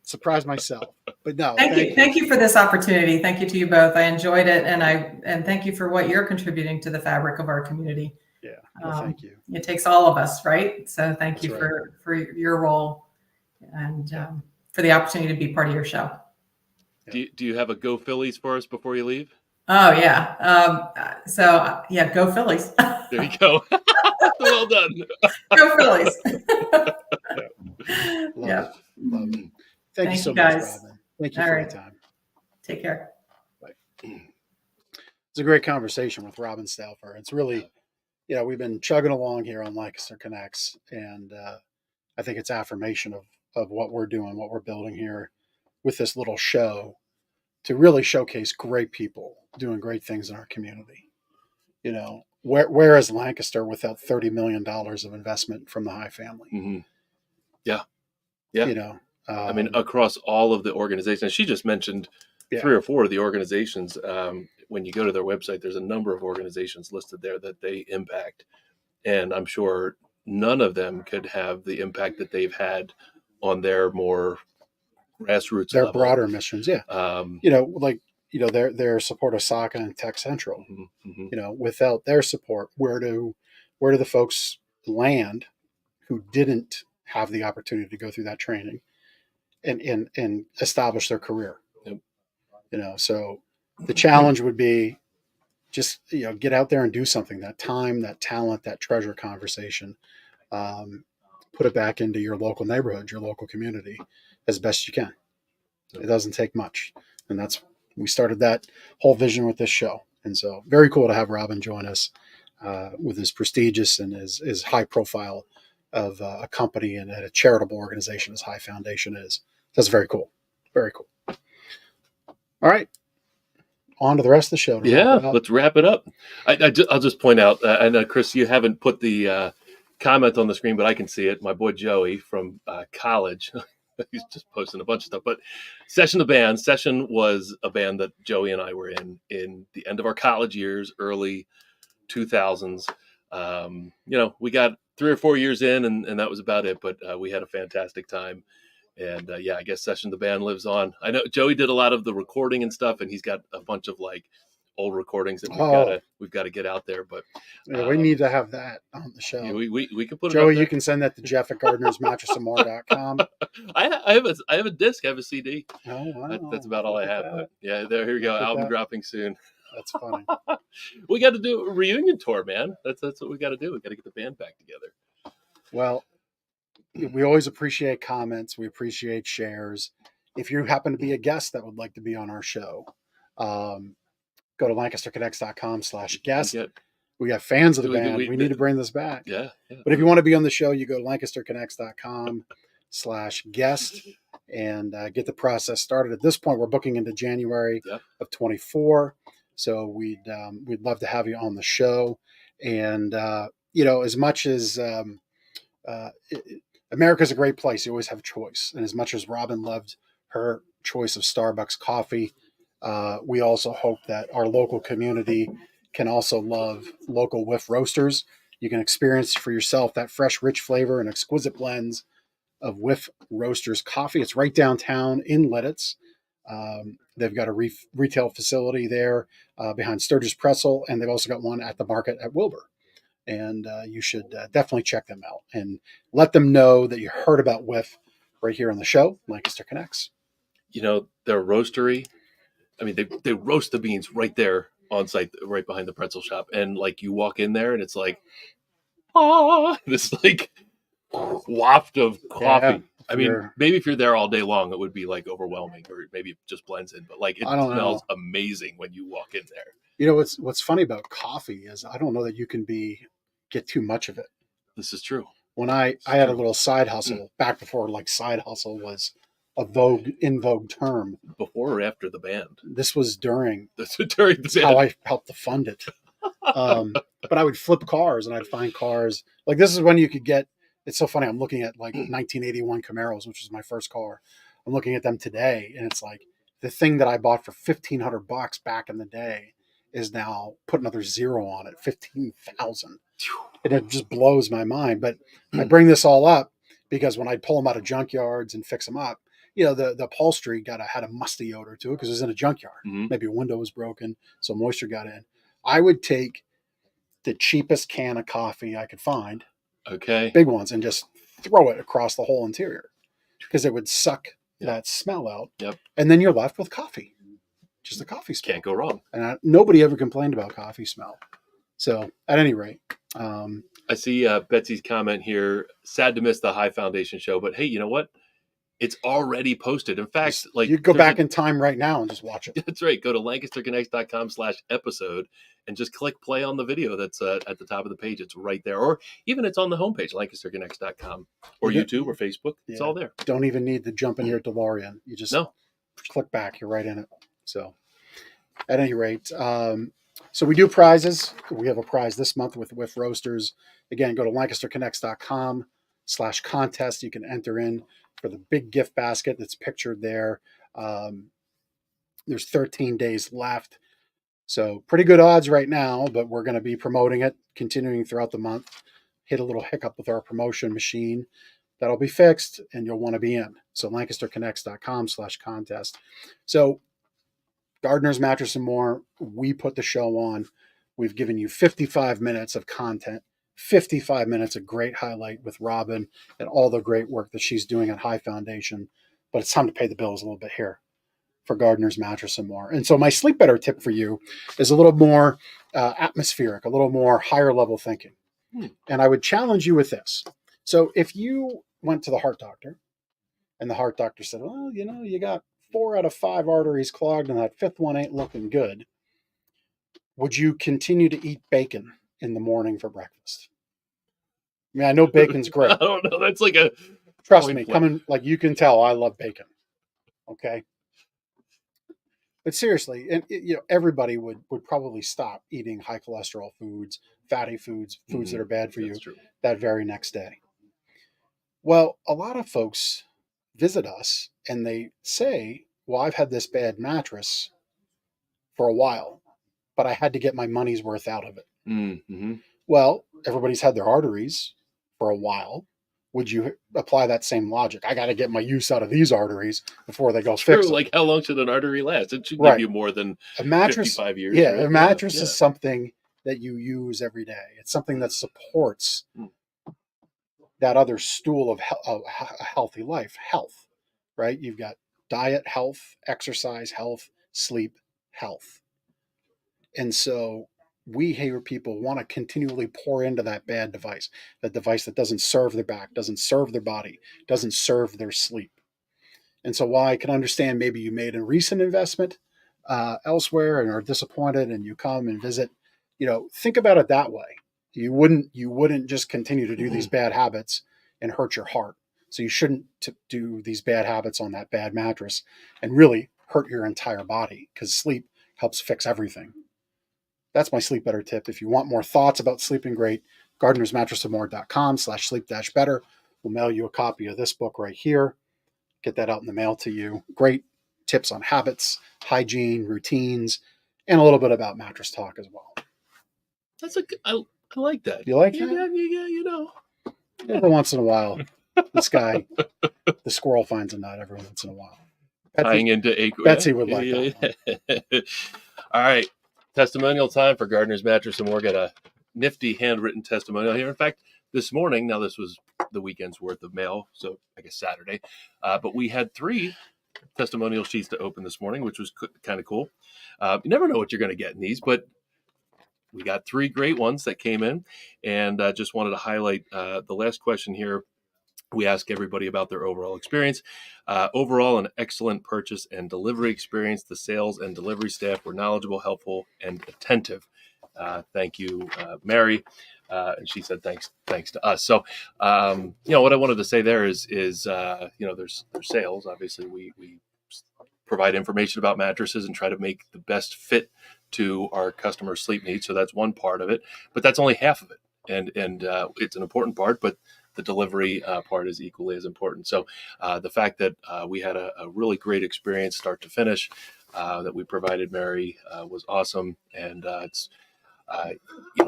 Surprised myself. But no. Thank you for this opportunity. Thank you to you both. I enjoyed it, and thank you for what you're contributing to the fabric of our community. Yeah. Well, thank you. It takes all of us, right? So thank you for your role and for the opportunity to be part of your show. Do you have a Go Phillies for us before you leave? Oh, yeah. Go Phillies. There you go. Well done. Go Phillies. Love it. Thank you so much, Robin. Thank you for your time. Take care. Bye. It's a great conversation with Robin Stauffer. It's really, we've been chugging along here on Lancaster Connects, and I think it's affirmation of what we're doing, what we're building here with this little show to really showcase great people doing great things in our community. Where is Lancaster without $30 million of investment from the High family? Mm-hmm. Yeah. I mean, across all of the organizations, she just mentioned 3 or 4 of the organizations. When you go to their website, there's a number of organizations listed there that they impact. And I'm sure none of them could have the impact that they've had on their more grassroots their level. broader missions. Yeah. Their support of SACA and Tech Central. Without their support, where do the folks land who didn't have the opportunity to go through that training and establish their career? Yep. So the challenge would be just, get out there and do something. That time, that talent, that treasure conversation, put it back into your local neighborhood, your local community as best you can. It doesn't take much. And we started that whole vision with this show. And so very cool to have Robin join us with his prestigious and his high profile of a company and a charitable organization as High Foundation is. That's very cool. Very cool. All right. On to the rest of the show. Let's wrap it up. I'll just point out, and Chris, you haven't put the comment on the screen, but I can see it. My boy Joey from college. He's just posting a bunch of stuff. But Session the band. Session was a band that Joey and I were in the end of our college years, early 2000s. We got 3 or 4 years in, and that was about it. But we had a fantastic time. And I guess Session the band lives on. I know Joey did a lot of the recording and stuff, and he's got a bunch of like old recordings that we've got to get out there. But we need to have that on the show. Yeah, we can put Joey, it up there. you can send that to Jeff at GardnersMattressandMore.com. I have a disc. I have a CD. Oh, wow. That's about all I have. But here we go. Album dropping soon. That's funny. We got to do a reunion tour, man. That's what we got to do. We got to get the band back together. Well, we always appreciate comments. We appreciate shares. If you happen to be a guest that would like to be on our show, go to LancasterConnects.com/guest. We got fans of the band. We need to bring this back. Yeah. But if you want to be on the show, you go to LancasterConnects.com/guest and get the process started. At this point, we're booking into January of 24. So we'd love to have you on the show. And, as much as America's a great place, you always have choice. And as much as Robin loved her choice of Starbucks coffee, we also hope that our local community can also love local whiff roasters. You can experience for yourself that fresh, rich flavor and exquisite blends of Whiff Roasters coffee. It's right downtown in Lidditz. They've got a retail facility there behind Sturgis Pretzel, and they've also got one at the market at Wilbur. And you should definitely check them out and let them know that you heard about Whiff right here on the show, Lancaster Connects. Their roastery, I mean, they roast the beans right there on site, right behind the pretzel shop. And like you walk in there and it's like, this like waft of coffee. Yeah, I mean, maybe if you're there all day long, it would be like overwhelming, or maybe it just blends in. But like, it smells amazing when you walk in there. What's funny about coffee is I don't know that you can get too much of it. This is true. When I had a little side hustle back before like side hustle was a in vogue term. Before or after the band? This was during. That's during the band. How I helped to fund it. But I would flip cars and I'd find cars like this is when you could get. It's so funny. I'm looking at like 1981 Camaros, which was my first car. I'm looking at them today, and it's like the thing that I bought for $1,500 back in the day is now put another zero on it, 15,000. And it just blows my mind. But I bring this all up because when I'd pull them out of junkyards and fix them up, the upholstery had a musty odor to it because it was in a junkyard. Mm-hmm. Maybe a window was broken, so moisture got in. I would take the cheapest can of coffee I could find, big ones, and just throw it across the whole interior because it would suck that smell out. Yep. And then you're left with coffee. Just a coffee smell. Can't go wrong. And nobody ever complained about coffee smell. So at any rate. I see Betsy's comment here. Sad to miss the High Foundation show, but hey, you know what? It's already posted. In fact, like you go back in time right now and just watch it. That's right. Go to LancasterConnects.com/episode and just click play on the video that's at the top of the page. It's right there. Or even it's on the homepage, LancasterConnects.com or YouTube or Facebook. It's all there. Don't even need to jump in your DeLorean. You just click back. You're right in it. So at any rate, so we do prizes. We have a prize this month with Whiff Roasters. Again, go to LancasterConnects.com/contest. You can enter in for the big gift basket that's pictured there. There's 13 days left. So pretty good odds right now, but we're going to be promoting it, continuing throughout the month. Hit a little hiccup with our promotion machine. that'll be fixed and you'll want to be in. So lancasterconnects.com/contest. So Gardner's Mattress and More, we put the show on. We've given you 55 minutes of content, 55 minutes of great highlight with Robin and all the great work that she's doing at High Foundation. But it's time to pay the bills a little bit here for Gardner's Mattress and More. And so my sleep better tip for you is a little more atmospheric, a little more higher level thinking. And I would challenge you with this. So if you went to the heart doctor and the heart doctor said, well, you got 4 out of 5 arteries clogged and that 5th one ain't looking good, would you continue to eat bacon in the morning for breakfast? I mean, I know bacon's great. I don't know. That's like a... Trust me, like you can tell I love bacon. Okay? But seriously, and everybody would probably stop eating high cholesterol foods, fatty foods, foods that are bad for you that very next day. Well, a lot of folks visit us and they say, well, I've had this bad mattress for a while, but I had to get my money's worth out of it. Mm-hmm. Well, everybody's had their arteries for a while. Would you apply that same logic? I got to get my use out of these arteries before they go fix them. Like, how long should an artery last? It should give you more than a mattress, 55 years. Yeah, right? A mattress is something that you use every day. It's something that supports that other stool of a healthy life, health, right? You've got diet, health, exercise, health, sleep, health. And so we hear people want to continually pour into that bad device, that device that doesn't serve their back, doesn't serve their body, doesn't serve their sleep. And so while I can understand maybe you made a recent investment elsewhere and are disappointed and you come and visit, think about it that way. You wouldn't just continue to do these bad habits and hurt your heart. So you shouldn't do these bad habits on that bad mattress and really hurt your entire body, because sleep helps fix everything. That's my sleep better tip. If you want more thoughts about sleeping great, gardenersmattressandmore.com/sleep-better. We'll mail you a copy of this book right here. Get that out in the mail to you. Great tips on habits, hygiene, routines, and a little bit about mattress talk as well. I like that. You like that? Yeah. Every once in a while, this guy, the squirrel, finds a nut every once in a while. Tying into Betsy would like that. All right. Testimonial time for Gardner's Mattress and More. Got a nifty handwritten testimonial here. In fact, this morning, now this was the weekend's worth of mail, so I guess Saturday, but we had 3 testimonial sheets to open this morning, which was kind of cool. You never know what you're going to get in these, but we got 3 great ones that came in, and just wanted to highlight the last question here. We ask everybody about their overall experience. Overall, an excellent purchase and delivery experience. The sales and delivery staff were knowledgeable, helpful, and attentive. Thank you, Mary. And she said thanks to us. So, what I wanted to say there is there's sales. Obviously, we provide information about mattresses and try to make the best fit to our customers' sleep needs. So that's one part of it, but that's only half of it. And it's an important part, but the delivery part is equally as important. So the fact that we had a really great experience start to finish that we provided Mary was awesome. And it's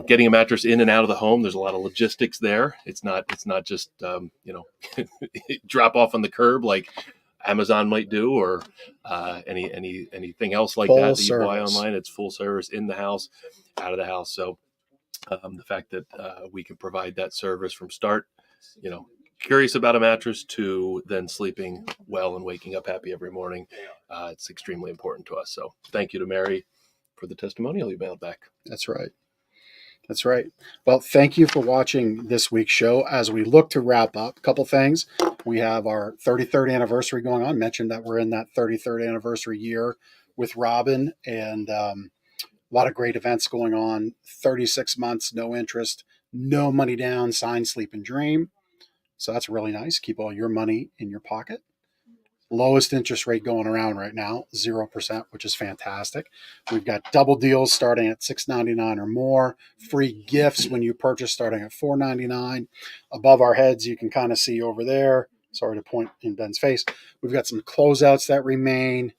getting a mattress in and out of the home. There's a lot of logistics there. It's not just drop off on the curb like Amazon might do, or anything else like that you buy online. It's full service, in the house, out of the house. So the fact that we can provide that service from start, curious about a mattress, to then sleeping well and waking up happy every morning, it's extremely important to us. So thank you to Mary for the testimonial you mailed back. That's right. Well, thank you for watching this week's show. As we look to wrap up, a couple things. We have our 33rd anniversary going on. Mentioned that we're in that 33rd anniversary year with Robin, and a lot of great events going on. 36 months, no interest, no money down, sign, sleep, and dream. So that's really nice. Keep all your money in your pocket. Lowest interest rate going around right now, 0%, which is fantastic. We've got double deals starting at $6.99 or more. Free gifts when you purchase starting at $4.99. Above our heads, you can kind of see over there. Sorry to point in Ben's face. We've got some closeouts that remain.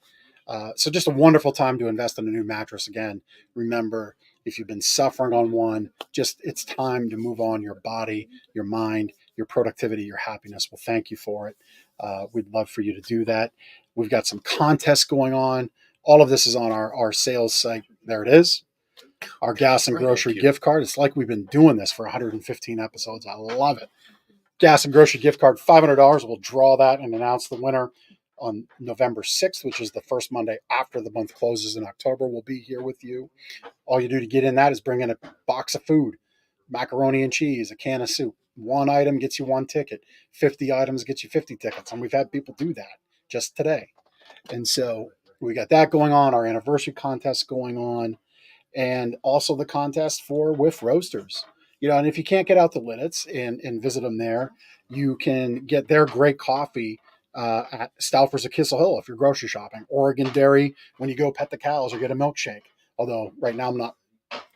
So just a wonderful time to invest in a new mattress. Again, remember, if you've been suffering on one, it's time to move on your body, your mind, your productivity, your happiness. We'll thank you for it. We'd love for you to do that. We've got some contests going on. All of this is on our sales site. There it is. Our gas and grocery gift card. It's like we've been doing this for 115 episodes. I love it. Gas and grocery gift card, $500. We'll draw that and announce the winner on November 6th, which is the first Monday after the month closes in October. We'll be here with you. All you do to get in that is bring in a box of food, macaroni and cheese, a can of soup. One item gets you one ticket. 50 items gets you 50 tickets. And we've had people do that just today. And so we got that going on, our anniversary contest going on, and also the contest for Whiff Roasters. And if you can't get out to Lidditz and visit them there, you can get their great coffee at Stauffer's of Kissel Hill if you're grocery shopping. Oregon Dairy when you go pet the cows or get a milkshake. Although right now I'm not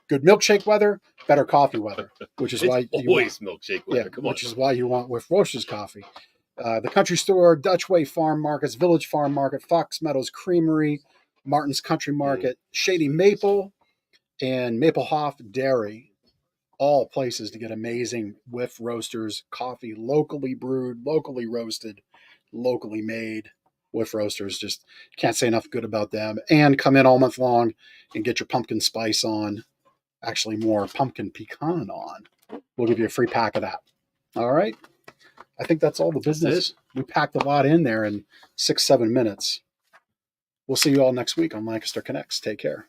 good milkshake weather, better coffee weather, which is why you always milkshake weather. Come on. Which is why you want Whiff Roasters coffee. The Country Store, Dutch Way Farm Markets, Village Farm Market, Fox Meadows Creamery, Martin's Country Market, Shady Maple, and Maplehoff Dairy. All places to get amazing Whiff Roasters coffee, locally brewed, locally roasted, locally made. Whiff Roasters, just can't say enough good about them. And come in all month long and get your pumpkin spice on. Actually, more pumpkin pecan on. We'll give you a free pack of that. All right. I think that's all the business. We packed a lot in there in 6-7 minutes. We'll see you all next week on Lancaster Connects. Take care.